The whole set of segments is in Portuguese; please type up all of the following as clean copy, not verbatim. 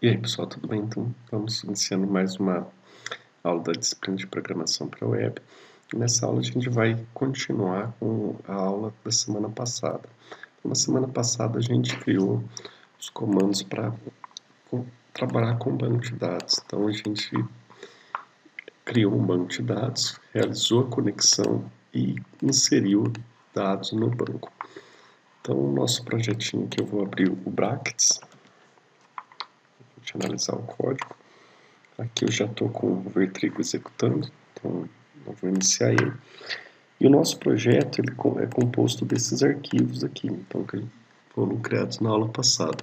E aí, pessoal, tudo bem? Então, vamos iniciando mais uma aula da disciplina de programação para web. E nessa aula a gente vai continuar com a aula da semana passada. Na semana passada a gente criou os comandos para trabalhar com banco de dados. Então a gente criou um banco de dados, realizou a conexão e inseriu dados no banco. Então o nosso projetinho aqui, eu vou abrir o brackets, deixa eu analisar o código. Aqui eu já estou com o Vertrigo executando, então eu vou iniciar ele. E o nosso projeto ele é composto desses arquivos aqui, então, que foram criados na aula passada.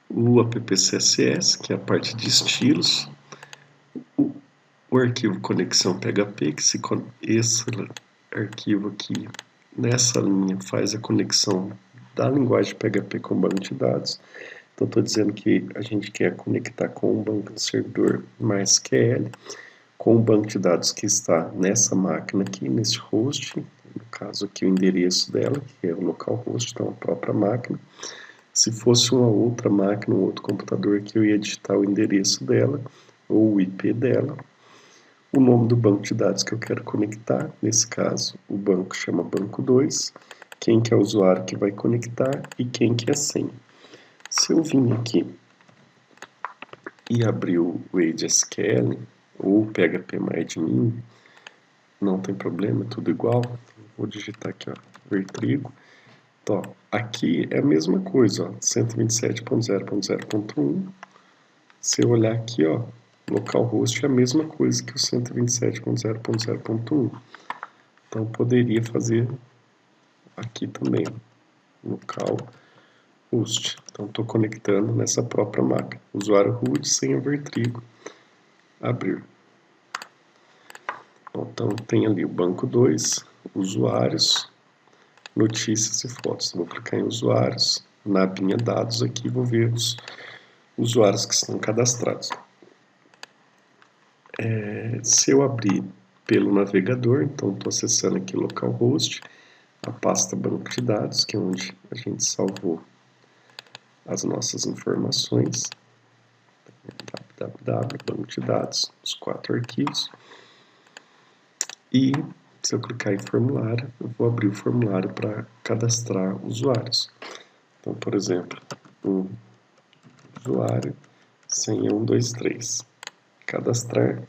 O app.css, que é a parte de estilos, o arquivo conexão PHP, que esse arquivo aqui, nessa linha, faz a conexão da linguagem PHP com o banco de dados. Então, estou dizendo que a gente quer conectar com um banco de servidor MySQL, com o banco de dados que está nessa máquina aqui, nesse host, no caso aqui o endereço dela, que é o localhost, então a própria máquina. Se fosse uma outra máquina, um outro computador aqui, eu ia digitar o endereço dela, ou o IP dela, o nome do banco de dados que eu quero conectar, nesse caso o banco chama banco 2, quem que é o usuário que vai conectar e quem que é a senha. Se eu vim aqui e abrir o AgeSQL ou PHPMyAdmin, não tem problema, é tudo igual. Vou digitar aqui, ó, Vertrigo. Então, aqui é a mesma coisa, ó, 127.0.0.1. Se eu olhar aqui, ó, localhost é a mesma coisa que o 127.0.0.1. Então, poderia fazer aqui também, ó, localhost. Então, estou conectando nessa própria máquina. Usuário root, senha Vertrigo. Abrir. Então, tem ali o banco 2, usuários, notícias e fotos. Vou clicar em usuários, na abinha dados aqui, vou ver os usuários que estão cadastrados. Se eu abrir pelo navegador, então estou acessando aqui localhost, a pasta banco de dados, que é onde a gente salvou as nossas informações, www, banco de dados, os 4 arquivos, e se eu clicar em formulário, eu vou abrir o formulário para cadastrar usuários. Então, por exemplo, um usuário, senha 123, cadastrar,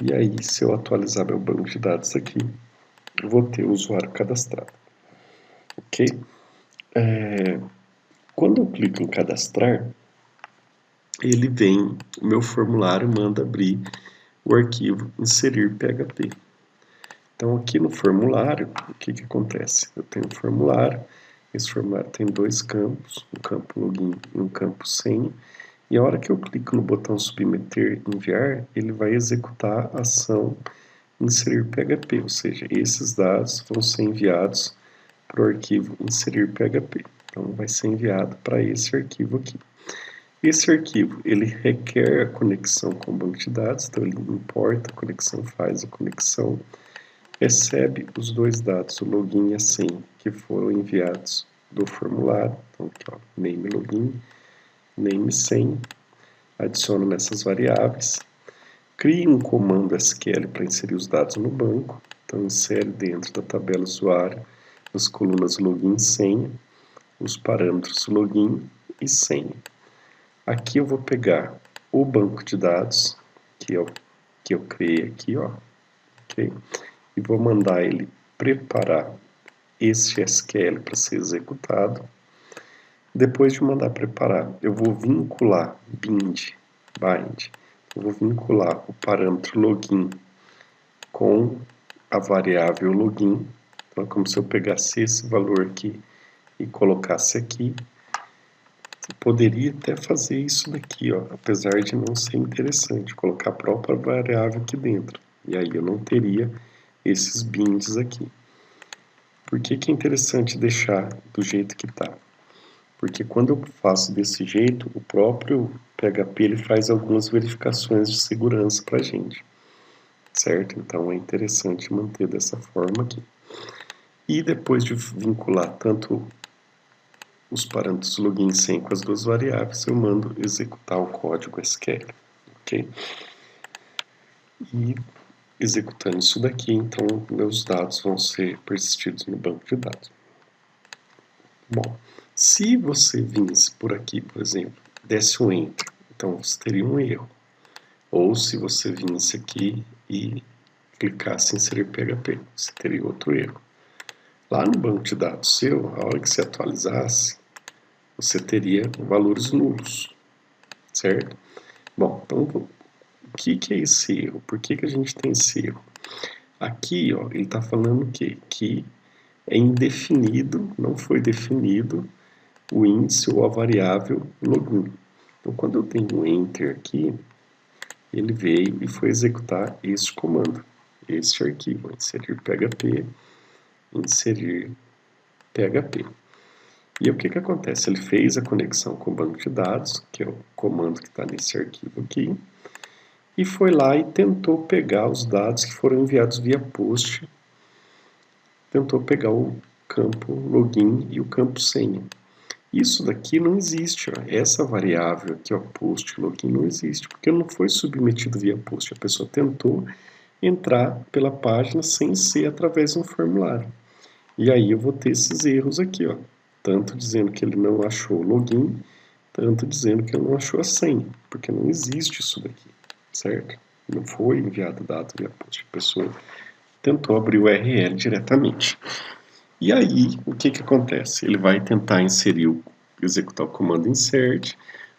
e aí se eu atualizar meu banco de dados aqui, eu vou ter o usuário cadastrado, ok? Quando eu clico em cadastrar, ele vem, o meu formulário manda abrir o arquivo inserir PHP. Então aqui no formulário, o que acontece? Eu tenho um formulário, esse formulário tem 2 campos, um campo login e um campo senha, e a hora que eu clico no botão submeter enviar, ele vai executar a ação inserir PHP, ou seja, esses dados vão ser enviados para o arquivo inserir PHP. Então vai ser enviado para esse arquivo aqui. Esse arquivo ele requer a conexão com o banco de dados, então ele importa a conexão, faz a conexão, recebe os 2 dados, o login e a senha, que foram enviados do formulário. Então aqui, ó, name login, name senha, adiciono nessas variáveis, crio um comando SQL para inserir os dados no banco, então insere dentro da tabela usuário as colunas login e senha, os parâmetros login e senha. Aqui eu vou pegar o banco de dados que eu criei aqui, ó, ok? E vou mandar ele preparar este SQL para ser executado. Depois de mandar preparar, eu vou vincular bind, eu vou vincular o parâmetro login com a variável login. Então é como se eu pegasse esse valor aqui e colocasse aqui. Poderia até fazer isso daqui, ó, apesar de não ser interessante, colocar a própria variável aqui dentro. E aí eu não teria esses binds aqui. Por que é interessante deixar do jeito que está? Porque quando eu faço desse jeito, o próprio PHP ele faz algumas verificações de segurança para a gente, certo? Então é interessante manter dessa forma aqui. E depois de vincular tanto os parâmetros login e senha com as duas variáveis, eu mando executar o código SQL, ok? E executando isso daqui, então meus dados vão ser persistidos no banco de dados. Bom, se você vinsse por aqui, por exemplo, desse um Enter, então você teria um erro. Ou se você vinsse aqui e clicasse em inserir PHP, você teria outro erro. Lá no banco de dados seu, a hora que você atualizasse, você teria valores nulos, certo? Bom, então o que é esse erro? Por que a gente tem esse erro? Aqui, ó, ele está falando o quê? Que é indefinido, não foi definido o índice ou a variável login. Então, quando eu tenho um Enter aqui, ele veio e foi executar este comando, este arquivo, inserir PHP, inserir PHP. E o que acontece? Ele fez a conexão com o banco de dados, que é o comando que está nesse arquivo aqui, e foi lá e tentou pegar os dados que foram enviados via post, tentou pegar o campo login e o campo senha. Isso daqui não existe, ó. Essa variável aqui, ó, post login, não existe, porque não foi submetido via post. A pessoa tentou entrar pela página sem ser através de um formulário. E aí eu vou ter esses erros aqui, ó. Tanto dizendo que ele não achou o login, tanto dizendo que ele não achou a senha, porque não existe isso daqui, certo? Não foi enviado dado via post. A pessoa tentou abrir o URL diretamente. E aí, o que acontece? Ele vai tentar executar o comando insert.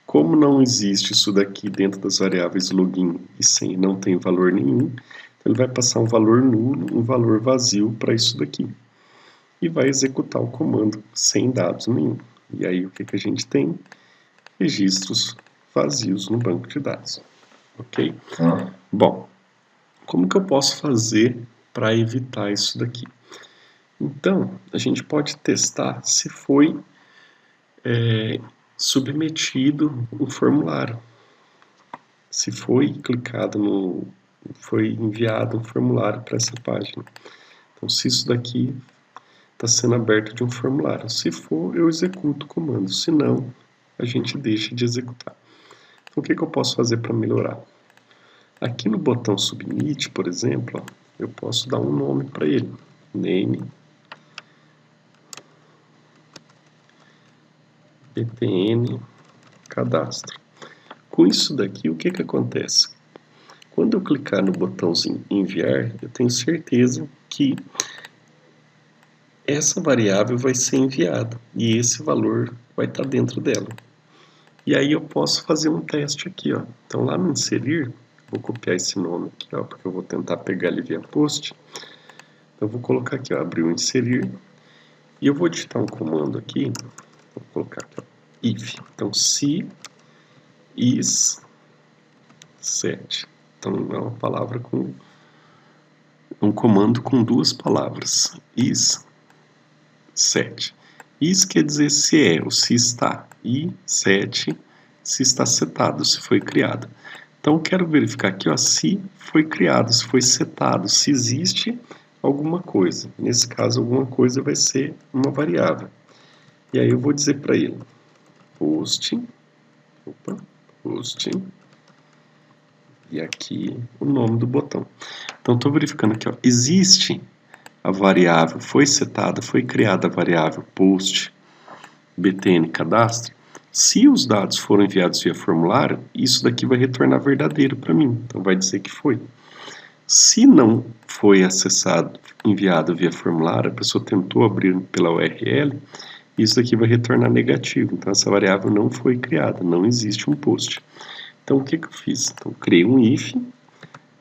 Como não existe isso daqui dentro das variáveis login e senha, não tem valor nenhum, então ele vai passar um valor nulo, um valor vazio para isso daqui. E vai executar o comando sem dados nenhum. E aí, o que a gente tem? Registros vazios no banco de dados. Ok? Bom, como que eu posso fazer para evitar isso daqui? Então, a gente pode testar se foi submetido um formulário. Se foi foi enviado um formulário para essa página. Então, se isso daqui está sendo aberto de um formulário. Se for, eu executo o comando. Se não, a gente deixa de executar. Então, o que eu posso fazer para melhorar? Aqui no botão Submit, por exemplo, ó, eu posso dar um nome para ele. Name btn cadastro. Com isso daqui, o que acontece? Quando eu clicar no botãozinho enviar, eu tenho certeza que essa variável vai ser enviada e esse valor vai estar dentro dela. E aí eu posso fazer um teste aqui, ó. Então lá no inserir, vou copiar esse nome aqui, ó, porque eu vou tentar pegar ele via post. Então eu vou colocar aqui, ó, abrir o inserir e eu vou digitar um comando aqui, vou colocar aqui, ó, if. Então se is set. Então é uma palavra com um comando com duas palavras. Is set. Is quer dizer se é ou se está. E set se está setado, se foi criado. Então eu quero verificar aqui, ó, se foi criado, se foi setado, se existe alguma coisa. Nesse caso, alguma coisa vai ser uma variável. E aí eu vou dizer para ele post, e aqui o nome do botão. Então estou verificando aqui, ó, existe a variável, foi setada, foi criada a variável post btn cadastro. Se os dados foram enviados via formulário, isso daqui vai retornar verdadeiro para mim. Então vai dizer que foi. Se não foi acessado, enviado via formulário, a pessoa tentou abrir pela URL, isso daqui vai retornar negativo. Então essa variável não foi criada, não existe um post. Então o que eu fiz? Então criei um if.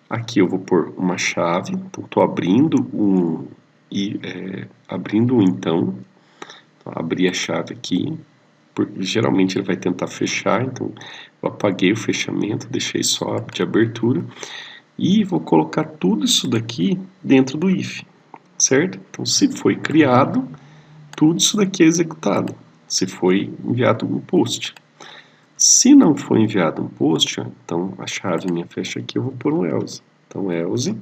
Aqui eu vou pôr uma chave. Então estou abrindo então. Abri a chave aqui, porque geralmente ele vai tentar fechar, então eu apaguei o fechamento, deixei só de abertura e vou colocar tudo isso daqui dentro do if, certo? Então se foi criado, tudo isso daqui é executado, se foi enviado um post. Se não foi enviado um post, então a chave minha fecha aqui, eu vou pôr um else. Então else,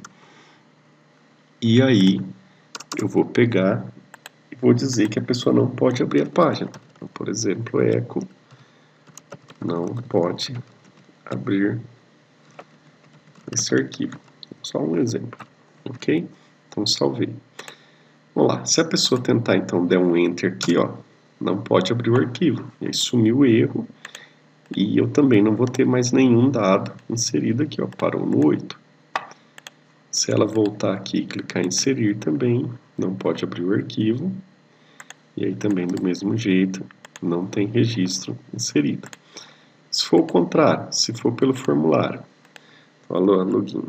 e aí eu vou pegar vou dizer que a pessoa não pode abrir a página. Então, por exemplo, eco não pode abrir esse arquivo. Só um exemplo, ok? Então, salvei. Vamos lá, se a pessoa tentar então der um enter aqui, ó, não pode abrir o arquivo. E aí sumiu o erro e eu também não vou ter mais nenhum dado inserido aqui, ó, parou no 8. Se ela voltar aqui e clicar em inserir também, não pode abrir o arquivo. E aí também do mesmo jeito, não tem registro inserido. Se for o contrário, se for pelo formulário, falou login,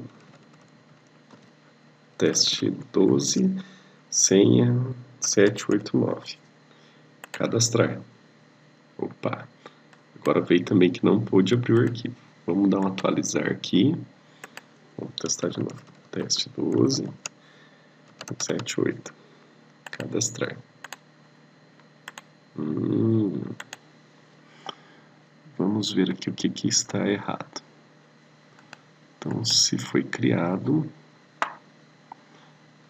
teste 12, senha 789, cadastrar. Opa, agora veio também que não pôde abrir o arquivo. Vamos dar um atualizar aqui. Vamos testar de novo. Teste 12, 78, cadastrar. Vamos ver aqui o que está errado. Então, se foi criado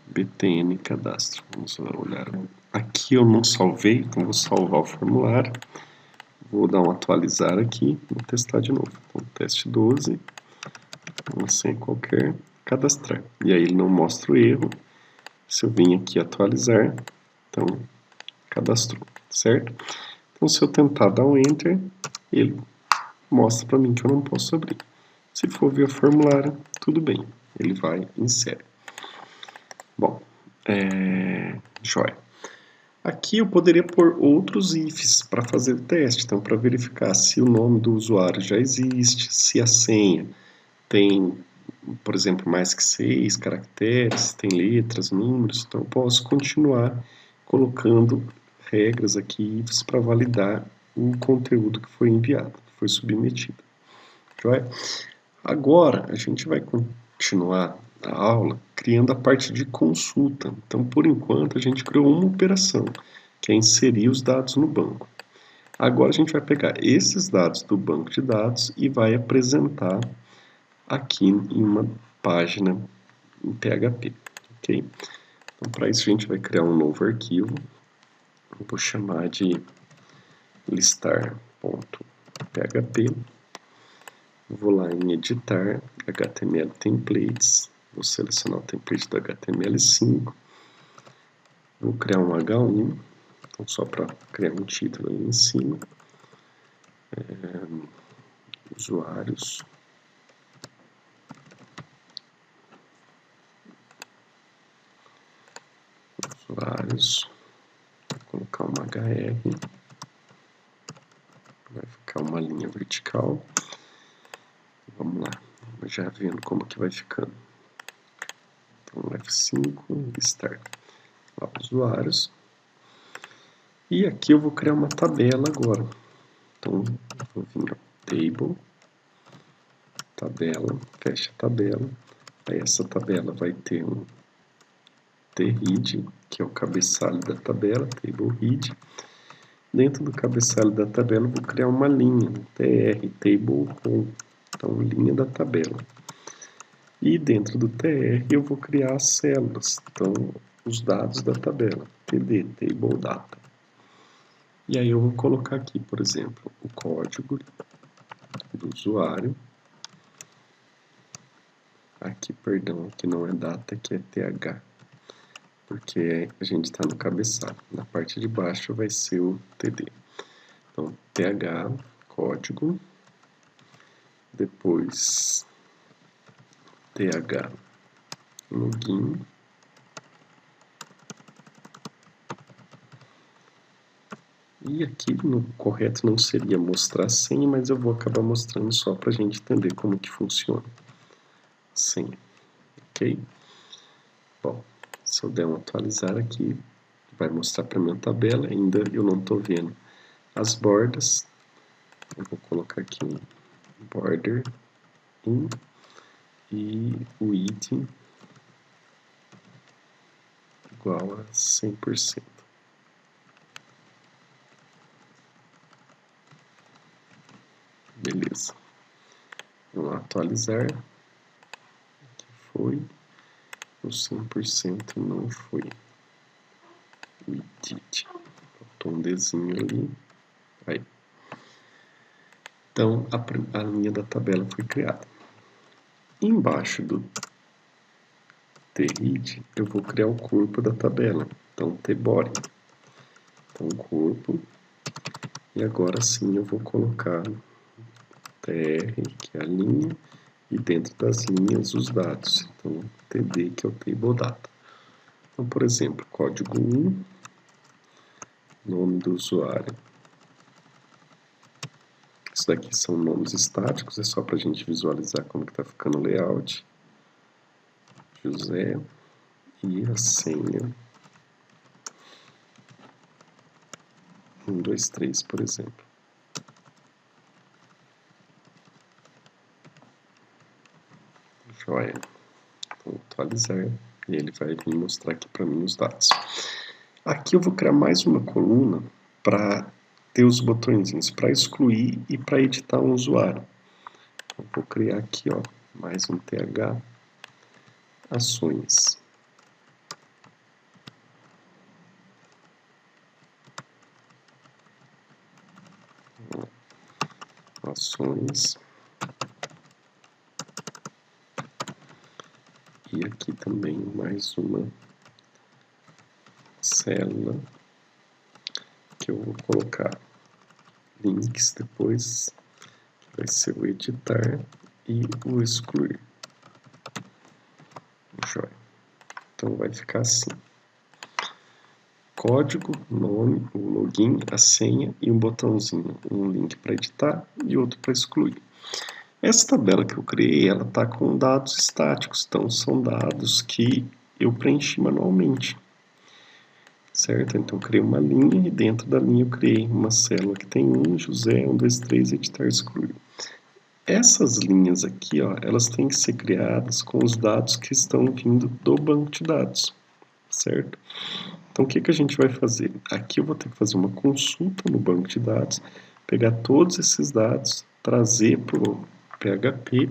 btn cadastro. Vamos olhar. Aqui eu não salvei, então vou salvar o formulário. Vou dar um atualizar aqui, vou testar de novo. Então, teste 12, uma senha qualquer, cadastrar. E aí ele não mostra o erro. Se eu vim aqui atualizar, então cadastrou, certo? Então, se eu tentar dar um enter, ele mostra para mim que eu não posso abrir. Se for via formulário, tudo bem, ele vai e insere. Bom, joia. Aqui eu poderia pôr outros ifs para fazer o teste, então para verificar se o nome do usuário já existe, se a senha tem, por exemplo, mais que 6 caracteres, tem letras, números, então eu posso continuar colocando regras aqui, ifs, para validar o conteúdo que foi enviado, que foi submetido. Joia? Agora a gente vai continuar a aula criando a parte de consulta. Então, por enquanto, a gente criou uma operação, que é inserir os dados no banco. Agora a gente vai pegar esses dados do banco de dados e vai apresentar aqui em uma página em PHP, ok? Então, para isso a gente vai criar um novo arquivo. Eu vou chamar de listar.php. Vou lá em editar, HTML templates, vou selecionar o template do HTML5, vou criar um H1, então só para criar um título ali em cima, usuários, vou colocar uma HR, vai ficar uma linha vertical, vamos lá, já vendo como que vai ficando. Então F5, start, lá, usuários, e aqui eu vou criar uma tabela agora, então vou vir ao table, tabela, fecha a tabela, aí essa tabela vai ter um tRead, que é o cabeçalho da tabela, table read. Dentro do cabeçalho da tabela eu vou criar uma linha, tr, table home, então linha da tabela. E dentro do tr eu vou criar as células, então os dados da tabela, td, table data. E aí eu vou colocar aqui, por exemplo, o código do usuário. Aqui, perdão, aqui não é data, aqui é th, porque a gente está no cabeçalho. Na parte de baixo vai ser o td. Então, th, código, depois th, login, e aqui no correto não seria mostrar a senha, mas eu vou acabar mostrando só para a gente entender como que funciona. Senha, ok? Bom, se eu der um atualizar aqui, vai mostrar para mim a tabela, ainda eu não estou vendo as bordas. Eu vou colocar aqui um border in e o item igual a 100%. Beleza. Vamos atualizar. Aqui foi. O 100% não foi. O edit. Faltou um desenho ali. Aí. Então, a linha da tabela foi criada. Embaixo do tRead, eu vou criar o corpo da tabela. Então, tBody. Então, corpo. E agora sim eu vou colocar tr, que é a linha, e dentro das linhas os dados. Então, td, que é o table data. Então, por exemplo, código 1, nome do usuário. Isso daqui são nomes estáticos, é só para a gente visualizar como que está ficando o layout. José e a senha 1, 2, 3, por exemplo. Joia. Vou atualizar e ele vai vir mostrar aqui para mim os dados. Aqui eu vou criar mais uma coluna para ter os botõezinhos para excluir e para editar um usuário. Eu vou criar aqui, ó, mais um th, ações. Ações. E aqui também mais uma célula que eu vou colocar links depois, que vai ser o editar e o excluir. Joia. Então vai ficar assim. Código, nome, o login, a senha e um botãozinho, um link para editar e outro para excluir. Essa tabela que eu criei, ela está com dados estáticos, então são dados que eu preenchi manualmente, certo? Então eu criei uma linha e dentro da linha eu criei uma célula que tem José, 1, 2, 3, editar, excluir. Essas linhas aqui, ó, elas têm que ser criadas com os dados que estão vindo do banco de dados, certo? Então, o que a gente vai fazer? Aqui eu vou ter que fazer uma consulta no banco de dados, pegar todos esses dados, trazer para o PHP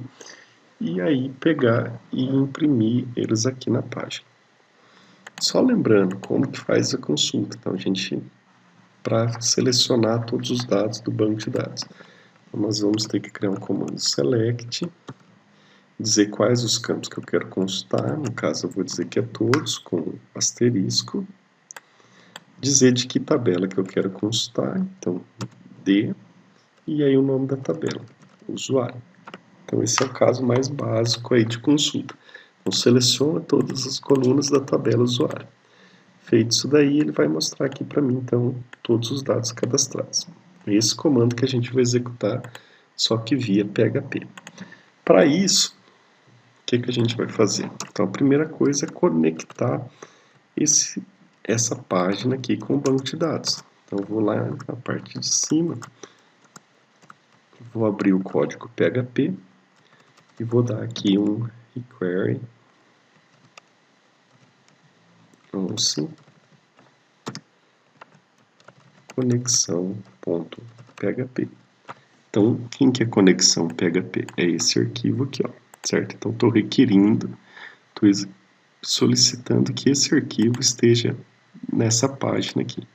e aí pegar e imprimir eles aqui na página. Só lembrando como que faz a consulta. Então, a gente, para selecionar todos os dados do banco de dados, então, nós vamos ter que criar um comando select, dizer quais os campos que eu quero consultar, no caso eu vou dizer que é todos, com asterisco, dizer de que tabela que eu quero consultar, então D, e aí o nome da tabela, usuário. Então esse é o caso mais básico aí de consulta. Então seleciona todas as colunas da tabela usuário. Feito isso daí, ele vai mostrar aqui para mim, então, todos os dados cadastrados. Esse comando que a gente vai executar, só que via PHP. Para isso, o que a gente vai fazer? Então a primeira coisa é conectar essa página aqui com o banco de dados. Então, eu vou lá na parte de cima, vou abrir o código PHP e vou dar aqui um require conexão.php. Então, quem que é conexão PHP? É esse arquivo aqui, ó, certo? Então, estou requerindo, estou solicitando que esse arquivo esteja nessa página aqui.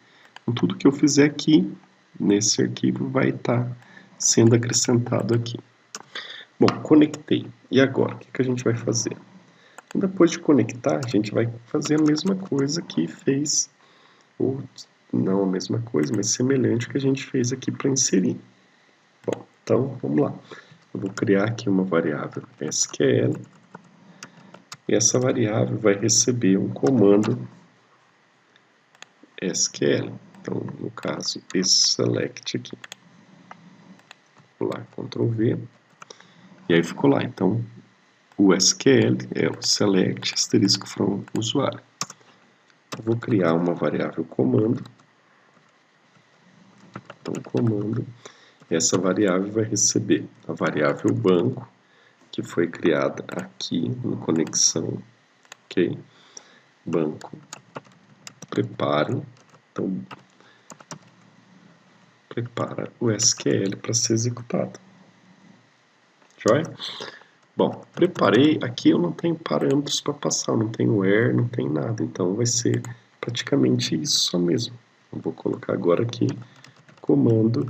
Então, tudo que eu fizer aqui, nesse arquivo, vai estar sendo acrescentado aqui. Bom, conectei. E agora, o que a gente vai fazer? Depois de conectar, a gente vai fazer a mesma coisa que fez, ou não a mesma coisa, mas semelhante ao que a gente fez aqui para inserir. Bom, então, vamos lá. Eu vou criar aqui uma variável SQL, e essa variável vai receber um comando SQL. Então, no caso, esse select aqui. Vou lá, Ctrl V, e aí ficou lá. Então, o SQL é o select asterisco from usuário. Eu vou criar uma variável comando. Então, comando, essa variável vai receber a variável banco, que foi criada aqui no conexão, ok? Banco, prepare, então, prepara o SQL para ser executado. Joia? Bom, preparei, aqui eu não tenho parâmetros para passar, não tenho where, não tem nada, então vai ser praticamente isso só mesmo. Eu vou colocar agora aqui comando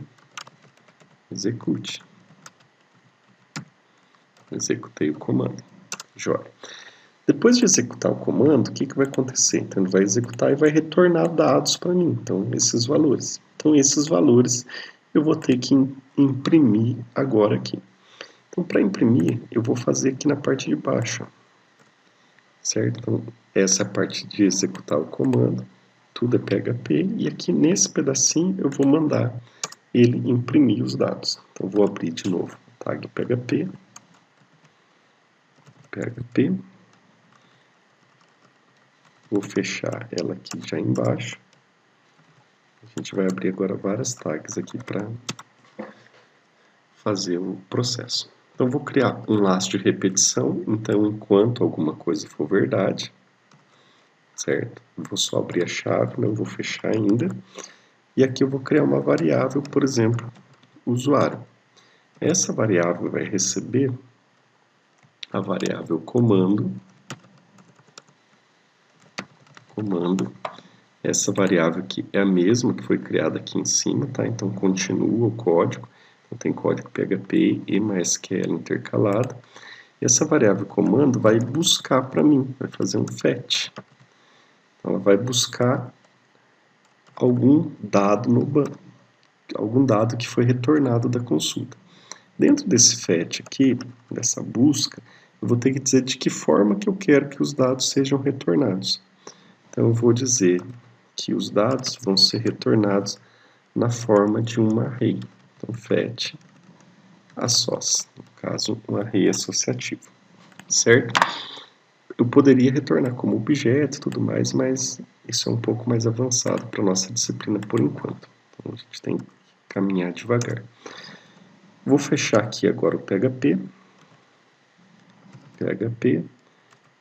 execute. Executei o comando. Joia. Depois de executar o comando, o que vai acontecer? Então, ele vai executar e vai retornar dados para mim. Então, esses valores. Então, esses valores eu vou ter que imprimir agora aqui. Então, para imprimir, eu vou fazer aqui na parte de baixo. Certo? Então, essa é a parte de executar o comando. Tudo é PHP. E aqui nesse pedacinho eu vou mandar ele imprimir os dados. Então, vou abrir de novo o tag PHP. PHP. Vou fechar ela aqui já embaixo. A gente vai abrir agora várias tags aqui para fazer o processo. Então, vou criar um laço de repetição. Então, enquanto alguma coisa for verdade, certo? Vou só abrir a chave, não vou fechar ainda. E aqui eu vou criar uma variável, por exemplo, usuário. Essa variável vai receber a variável comando. Essa variável aqui é a mesma que foi criada aqui em cima, tá? Então, continua o código. Então, tem código PHP e MySQL intercalado. E essa variável comando vai buscar para mim, vai fazer um fetch. Então, ela vai buscar algum dado no banco, algum dado que foi retornado da consulta. Dentro desse fetch aqui, dessa busca, eu vou ter que dizer de que forma que eu quero que os dados sejam retornados. Então, eu vou dizer que os dados vão ser retornados na forma de um array. Então, fetch assoc, no caso, um array associativo, certo? Eu poderia retornar como objeto e tudo mais, mas isso é um pouco mais avançado para a nossa disciplina por enquanto. Então, a gente tem que caminhar devagar. Vou fechar aqui agora o PHP.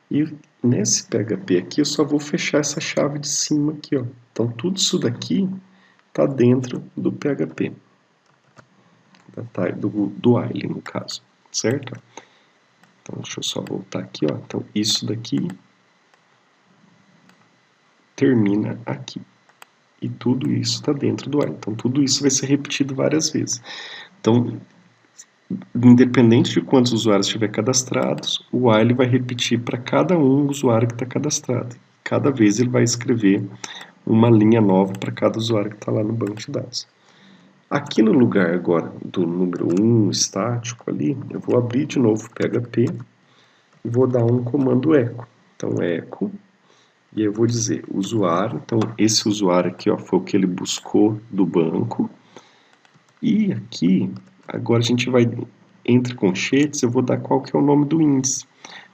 E nesse PHP aqui eu só vou fechar essa chave de cima aqui, ó. Então tudo isso daqui está dentro do PHP, do while no caso, certo? Então deixa eu só voltar aqui, ó. Então isso daqui termina aqui. E tudo isso está dentro do while. Então tudo isso vai ser repetido várias vezes. Então, independente de quantos usuários tiver cadastrados, o while vai repetir para cada um usuário que está cadastrado. Cada vez ele vai escrever uma linha nova para cada usuário que está lá no banco de dados. Aqui no lugar agora do número 1 estático ali, eu vou abrir de novo o PHP e vou dar um comando echo. Então, echo, e eu vou dizer usuário. Então, esse usuário aqui, ó, foi o que ele buscou do banco. E aqui, agora a gente vai, entre colchetes, eu vou dar qual que é o nome do índice.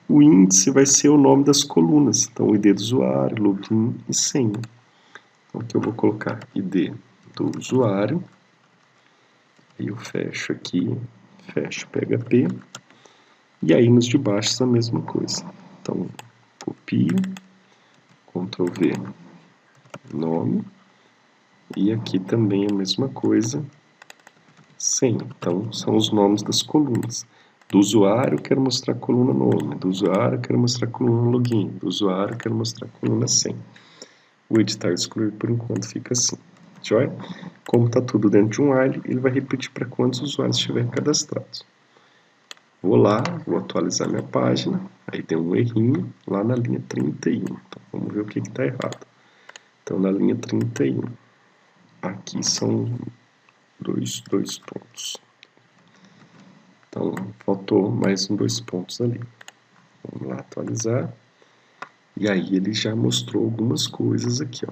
O índice vai ser o nome das colunas. Então, ID do usuário, login e senha. Então, aqui eu vou colocar ID do usuário. E eu fecho aqui, fecho PHP. E aí nos de baixo a mesma coisa. Então, copio, Ctrl V, nome. E aqui também a mesma coisa, senha. Então, são os nomes das colunas. Do usuário, eu quero mostrar a coluna nome. Do usuário, eu quero mostrar a coluna login. Do usuário, eu quero mostrar a coluna senha. O editar e excluir, por enquanto, fica assim. Joia? Como está tudo dentro de um while, ele vai repetir para quantos usuários estiverem cadastrados. Vou lá, vou atualizar minha página. Aí tem um errinho lá na linha 31. Então, vamos ver o que está errado. Então, na linha 31. Aqui são dois pontos. Então, faltou mais dois pontos ali. Vamos lá atualizar. E aí ele já mostrou algumas coisas aqui, ó.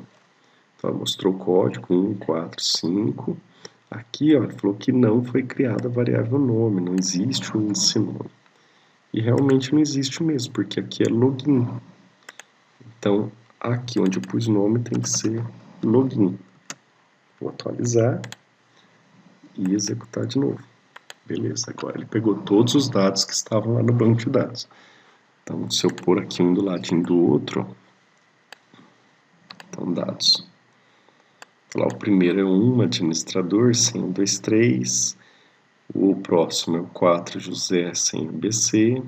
Então, mostrou o código 1, 4, 5. Aqui, ó, ele falou que não foi criada a variável nome, não existe o índice nome. E realmente não existe mesmo, porque aqui é login. Então, aqui onde eu pus nome tem que ser login. Vou atualizar e executar de novo. Beleza, agora ele pegou todos os dados que estavam lá no banco de dados. Então, se eu pôr aqui um do ladinho do outro, então dados. Lá, o primeiro é 1, administrador, senha 23. O próximo é o 4, José, senha BC.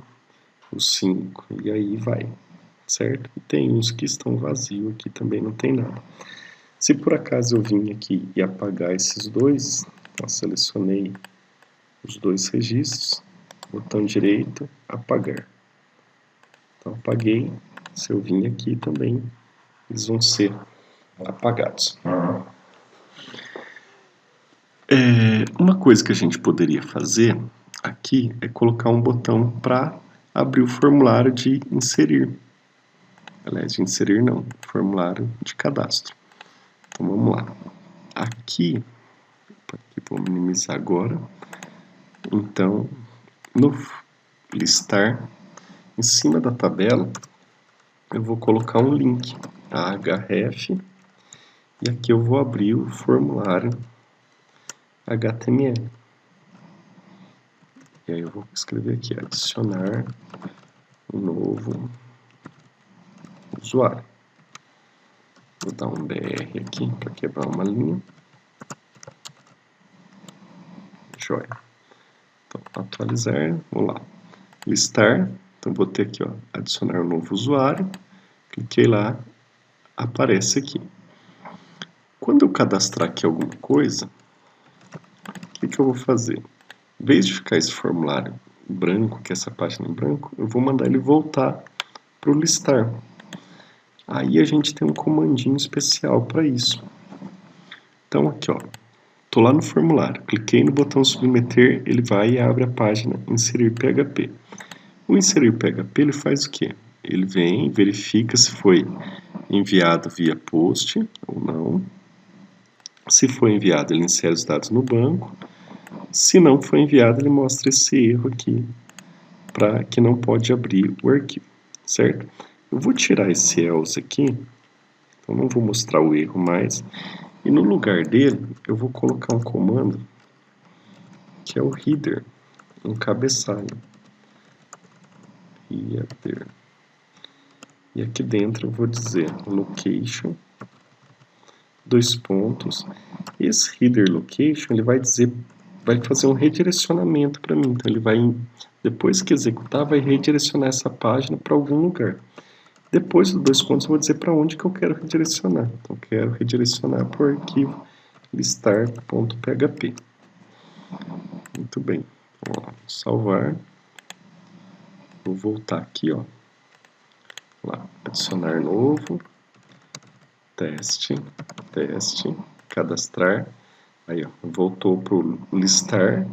O 5, e aí vai, certo? E tem uns que estão vazios aqui, também não tem nada. Se por acaso eu vim aqui e apagar esses dois, eu selecionei os dois registros, botão direito, apagar. Então apaguei, se eu vim aqui também, eles vão ser apagados. Uma coisa que a gente poderia fazer aqui é colocar um botão para abrir o formulário de inserir. Aliás, de inserir não, formulário de cadastro. Então vamos lá. Aqui vou minimizar agora. Então, no listar, em cima da tabela, eu vou colocar um link, a href, e aqui eu vou abrir o formulário HTML. E aí eu vou escrever aqui, adicionar um novo usuário. Vou dar um BR aqui para quebrar uma linha. Joia. Então, atualizar, vamos lá. Listar, então vou ter aqui, ó, adicionar um novo usuário. Cliquei lá, aparece aqui. Quando eu cadastrar aqui alguma coisa, o que eu vou fazer? Em vez de ficar esse formulário branco, que é essa página em branco, eu vou mandar ele voltar para o listar. Aí a gente tem um comandinho especial para isso. Então aqui, ó, estou lá no formulário, cliquei no botão submeter, ele vai e abre a página inserir PHP. O inserir PHP ele faz o quê? Ele vem, verifica se foi enviado via post ou não. Se foi enviado, ele insere os dados no banco. Se não foi enviado, ele mostra esse erro aqui, para que não pode abrir o arquivo, certo? Eu vou tirar esse else aqui, então não vou mostrar o erro mais, e no lugar dele eu vou colocar um comando que é o header, um cabeçalho. Header. E aqui dentro eu vou dizer location, dois pontos. Esse header location ele vai fazer um redirecionamento para mim. Então ele vai, depois que executar, vai redirecionar essa página para algum lugar. Depois dos dois pontos eu vou dizer para onde que eu quero redirecionar. Então eu quero redirecionar para o arquivo listar.php. Muito bem. Vamos lá, salvar. Vou voltar aqui, ó. Lá, adicionar novo, teste, cadastrar. Aí, ó, voltou para o listar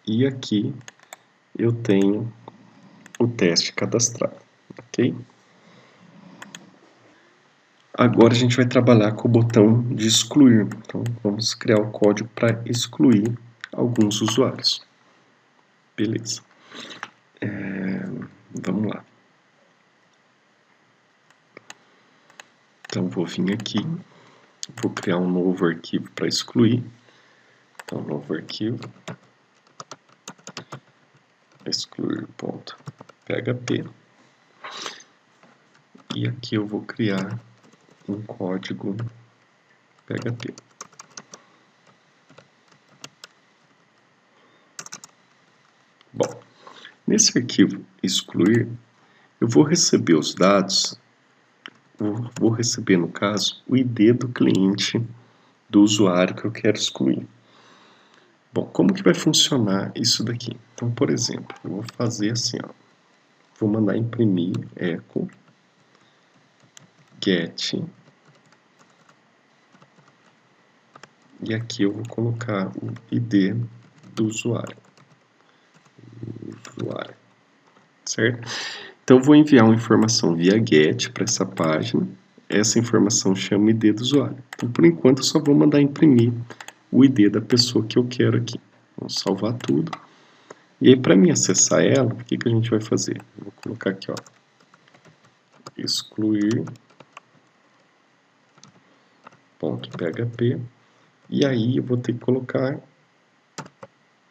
e aqui eu tenho o teste cadastrado, ok? Agora a gente vai trabalhar com o botão de excluir. Então vamos criar o código para excluir alguns usuários. Beleza. Vamos lá. Então vou vir aqui, vou criar um novo arquivo para excluir. Então novo arquivo, excluir.php. E aqui eu vou criar um código PHP. Bom, nesse arquivo excluir, eu vou receber os dados, vou receber, no caso, o ID do cliente do usuário que eu quero excluir. Bom, como que vai funcionar isso daqui? Então, por exemplo, eu vou fazer assim, ó, vou mandar imprimir echo get e aqui eu vou colocar o ID do usuário. Certo? Então eu vou enviar uma informação via get para essa página. Essa informação chama o ID do usuário. Então por enquanto eu só vou mandar imprimir o ID da pessoa que eu quero aqui. Vamos salvar tudo. E aí para mim acessar ela, o que a gente vai fazer? Eu vou colocar aqui, ó, excluir.php e aí eu vou ter que colocar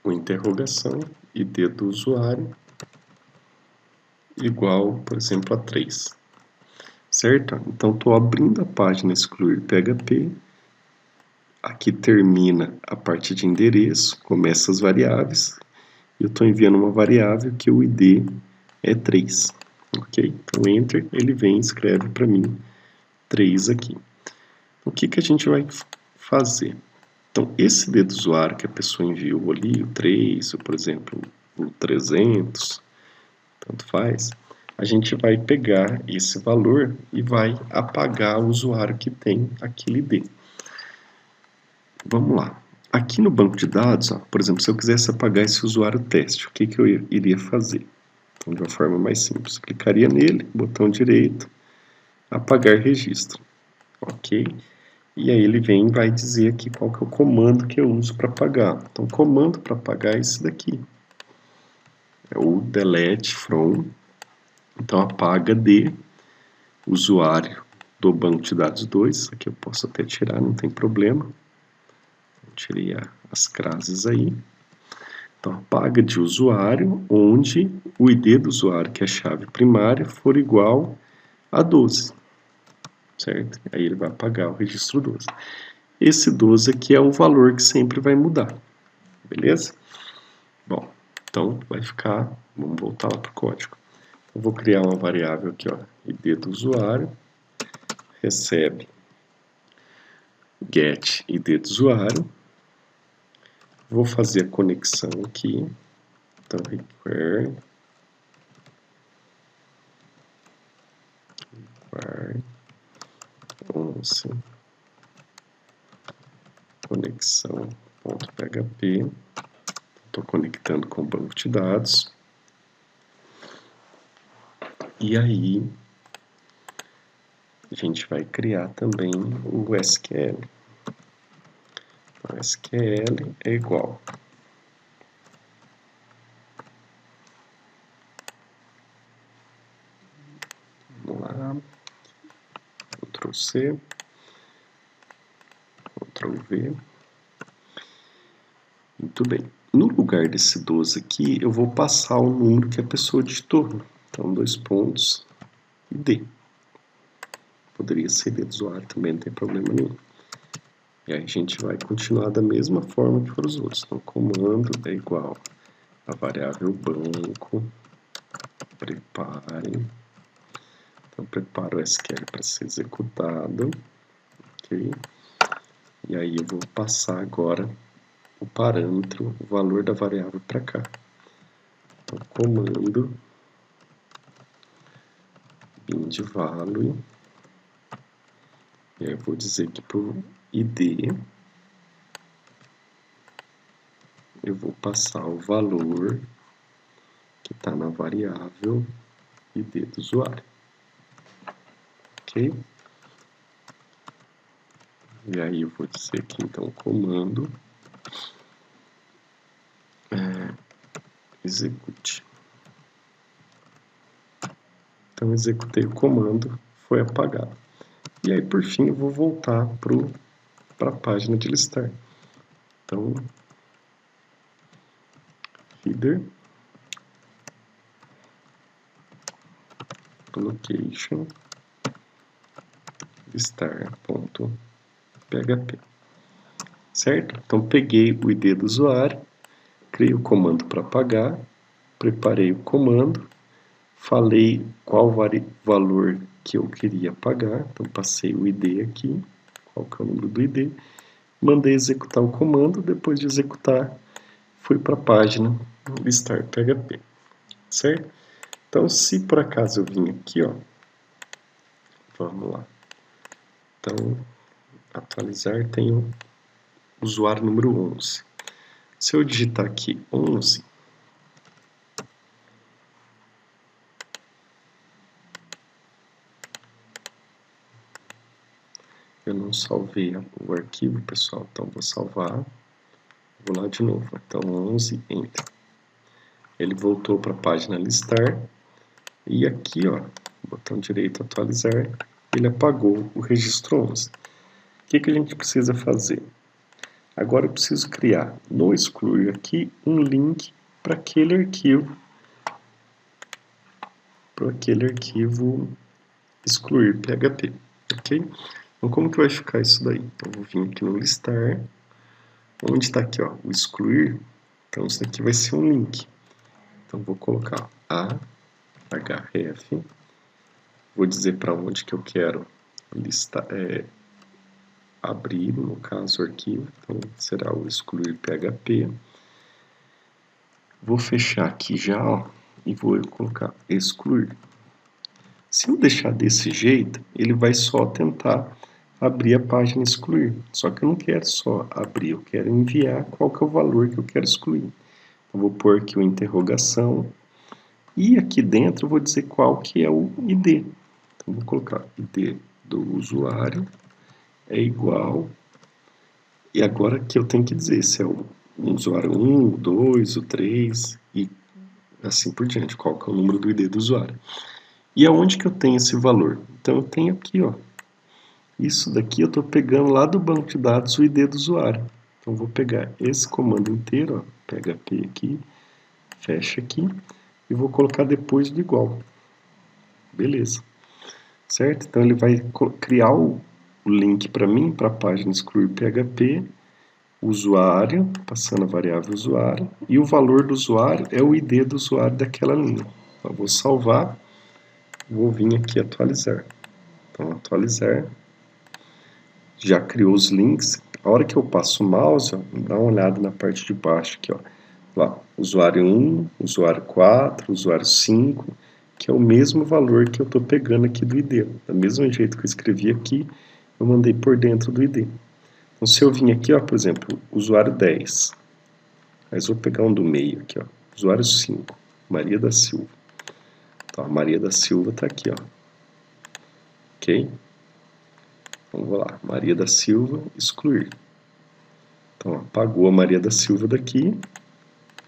uma interrogação, ID do usuário igual, por exemplo, a 3. Certo? Então estou abrindo a página excluir PHP. Aqui termina a parte de endereço, começa as variáveis. E eu estou enviando uma variável que o ID é 3. Ok? Então Enter, ele vem e escreve para mim 3 aqui. o que a gente vai fazer? Então, esse ID do usuário que a pessoa enviou ali, o 3, ou, por exemplo, o 300, tanto faz, a gente vai pegar esse valor e vai apagar o usuário que tem aquele ID. Vamos lá. Aqui no banco de dados, ó, por exemplo, se eu quisesse apagar esse usuário teste, o que eu iria fazer? Então, de uma forma mais simples, clicaria nele, botão direito, apagar registro. Ok? E aí ele vem e vai dizer aqui qual que é o comando que eu uso para apagar. Então, o comando para apagar é esse daqui. É o delete from. Então, apaga de usuário do banco de dados 2. Aqui eu posso até tirar, não tem problema. Tirei as crases aí. Então, apaga de usuário onde o ID do usuário, que é a chave primária, for igual a 12. Certo? Aí ele vai apagar o registro 12. Esse 12 aqui é o valor que sempre vai mudar. Beleza? Bom, então vai ficar... Vamos voltar lá para o código. Eu vou criar uma variável aqui, ó, ID do usuário, recebe get ID do usuário. Vou fazer a conexão aqui. Então, require once conexão.php. Estou conectando com o banco de dados. E aí, a gente vai criar também o SQL. O SQL é igual. Vamos lá. Ctrl C. Ctrl V. Muito bem. No lugar desse 12 aqui, eu vou passar o número que a pessoa digitou. Então, 2 pontos e D. Poderia ser D do usuário também, não tem problema nenhum. E aí a gente vai continuar da mesma forma que foram os outros. Então, comando é igual a variável banco, prepare. Então, prepara o SQL para ser executado. Ok? E aí eu vou passar agora o parâmetro, o valor da variável para cá. Então, comando bind value. E aí eu vou dizer que para o ID eu vou passar o valor que está na variável ID do usuário. Ok? E aí eu vou dizer aqui então comando execute. Então executei o comando, foi apagado. E aí por fim eu vou voltar para a página de listar. Então header location listar.php. Certo? Então peguei o ID do usuário, criei o comando para apagar, preparei o comando, falei qual valor que eu queria apagar, então passei o ID aqui, qual que é o número do ID, mandei executar o comando, depois de executar, fui para a página listar PHP, certo? Então, se por acaso eu vim aqui, ó, vamos lá, então, atualizar, tenho usuário número 11. Se eu digitar aqui 11, eu não salvei o arquivo, pessoal, então vou salvar, vou lá de novo, então 11, Enter. Ele voltou para a página listar, e aqui, ó, botão direito atualizar, ele apagou o registro 11. O que a gente precisa fazer? Agora eu preciso criar no excluir aqui um link para aquele arquivo excluir PHP, ok? Então como que vai ficar isso daí? Então eu vou vir aqui no listar, onde está aqui, ó, o excluir, então isso daqui vai ser um link. Então vou colocar href, vou dizer para onde que eu quero listar, abrir, no caso, o arquivo, então será o excluir PHP. Vou fechar aqui já, ó, e vou colocar excluir. Se eu deixar desse jeito, ele vai só tentar abrir a página e excluir. Só que eu não quero só abrir, eu quero enviar qual que é o valor que eu quero excluir. Eu vou pôr aqui uma interrogação e aqui dentro eu vou dizer qual que é o ID. Então vou colocar ID do usuário é igual, e agora que eu tenho que dizer se é o usuário 1, o 2, o 3 e assim por diante, qual que é o número do ID do usuário. E aonde que eu tenho esse valor? Então eu tenho aqui, ó, isso daqui eu estou pegando lá do banco de dados o ID do usuário. Então vou pegar esse comando inteiro, ó, PHP aqui, fecha aqui, e vou colocar depois do igual. Beleza. Certo? Então ele vai criar o link para mim, para a página excluir PHP, usuário, passando a variável usuário, e o valor do usuário é o ID do usuário daquela linha. Então, vou salvar, vou vir aqui atualizar. Então, atualizar, já criou os links. A hora que eu passo o mouse, ó, dá uma olhada na parte de baixo aqui, ó. Lá, usuário 1, usuário 4, usuário 5, que é o mesmo valor que eu estou pegando aqui do ID. Do mesmo jeito que eu escrevi aqui, eu mandei por dentro do ID. Então, se eu vim aqui, ó, por exemplo, usuário 10, mas vou pegar um do meio aqui, ó, usuário 5, Maria da Silva. Então, a Maria da Silva está aqui, ó. Ok? Então, vou lá, Maria da Silva, excluir. Então, apagou a Maria da Silva daqui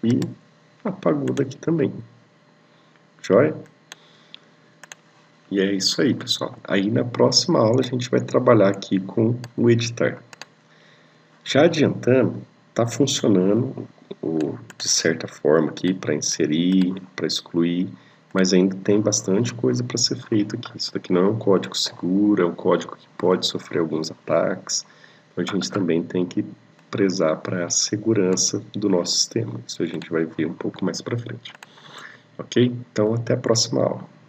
e apagou daqui também. Joia? E é isso aí, pessoal. Aí na próxima aula a gente vai trabalhar aqui com o editar. Já adiantando, está funcionando de certa forma aqui para inserir, para excluir, mas ainda tem bastante coisa para ser feito aqui. Isso daqui não é um código seguro, é um código que pode sofrer alguns ataques. Então a gente também tem que prezar para a segurança do nosso sistema. Isso a gente vai ver um pouco mais para frente. Ok? Então até a próxima aula.